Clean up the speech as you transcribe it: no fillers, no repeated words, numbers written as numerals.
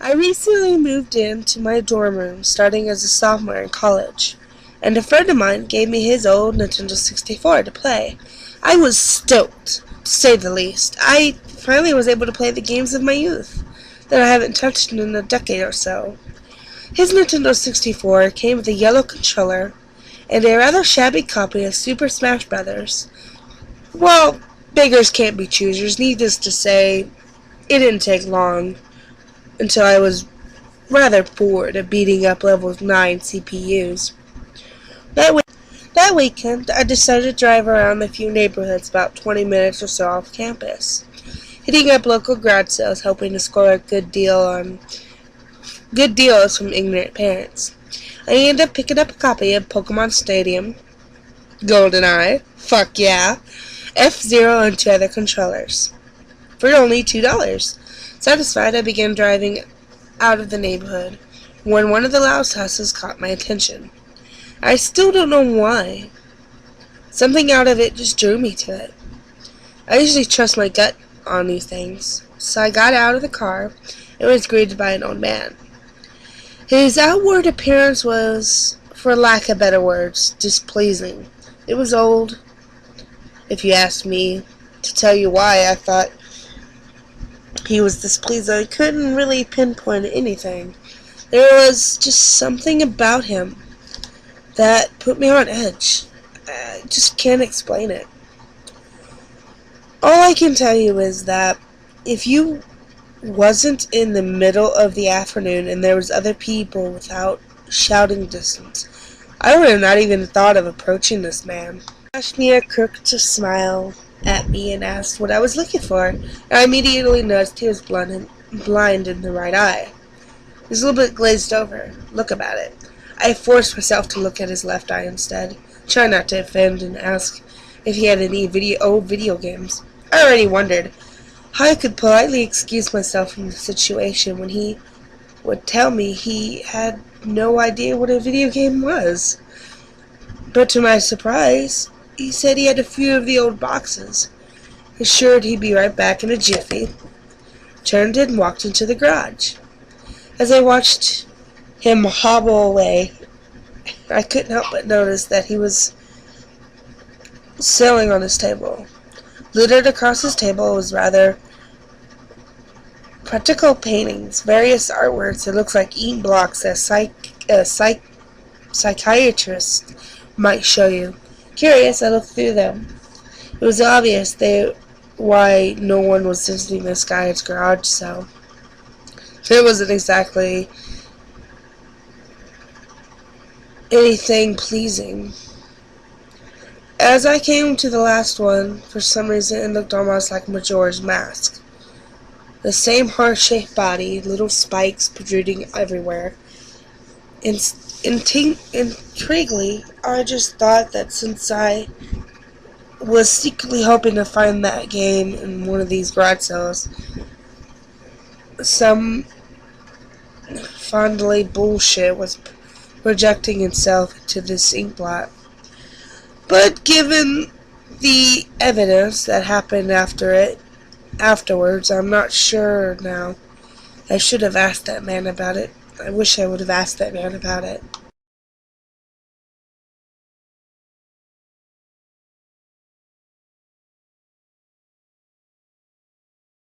I recently moved into my dorm room starting as a sophomore in college, and a friend of mine gave me his old Nintendo 64 to play. I was stoked, to say the least. I finally was able to play the games of my youth that I haven't touched in a decade or so. His Nintendo 64 came with a yellow controller and a rather shabby copy of Super Smash Bros. Well, beggars can't be choosers. Needless to say, it didn't take long until I was rather bored of beating up level 9 CPUs. That weekend, I decided to drive around a few neighborhoods about 20 minutes or so off campus, hitting up local garage sales, hoping to score a good deals from ignorant parents. I ended up picking up a copy of Pokemon Stadium, GoldenEye, fuck yeah, F-Zero, and 2 other controllers for only $2. Satisfied, I began driving out of the neighborhood when one of the loud houses caught my attention. I still don't know why. Something out of it just drew me to it. I usually trust my gut on these things, so I got out of the car and was greeted by an old man. His outward appearance was, for lack of better words, displeasing. It was old. If you asked me to tell you why I thought he was displeased, I couldn't really pinpoint anything. There was just something about him that put me on edge. I just can't explain it. All I can tell you is that if you wasn't in the middle of the afternoon and there was other people without shouting distance, I would have not even thought of approaching this man. He flashed me a crooked smile at me and asked what I was looking for, and I immediately noticed he was blind in the right eye. He was a little bit glazed over. Look about it. I forced myself to look at his left eye instead, trying not to offend, and ask if he had any old video games. I already wondered how I could politely excuse myself from the situation when he would tell me he had no idea what a video game was. But to my surprise, he said he had a few of the old boxes. Assured he'd be right back in a jiffy, turned and walked into the garage. As I watched him hobble away, I couldn't help but notice that he was sailing on his table. Littered across his table was rather practical paintings, various artworks that looked like ink blocks that psychiatrists might show you. Curious, I looked through them. It was obvious why no one was visiting this guy's garage sale. It wasn't exactly anything pleasing. As I came to the last one, for some reason it looked almost like Majora's Mask. The same heart-shaped body, little spikes protruding everywhere. Intriguingly, I just thought that since I was secretly hoping to find that game in one of these garage sales, some fondly bullshit was projecting itself into this ink blot. But given the evidence that happened afterwards, I'm not sure now. I should have asked that man about it. I wish I would have asked that man about it.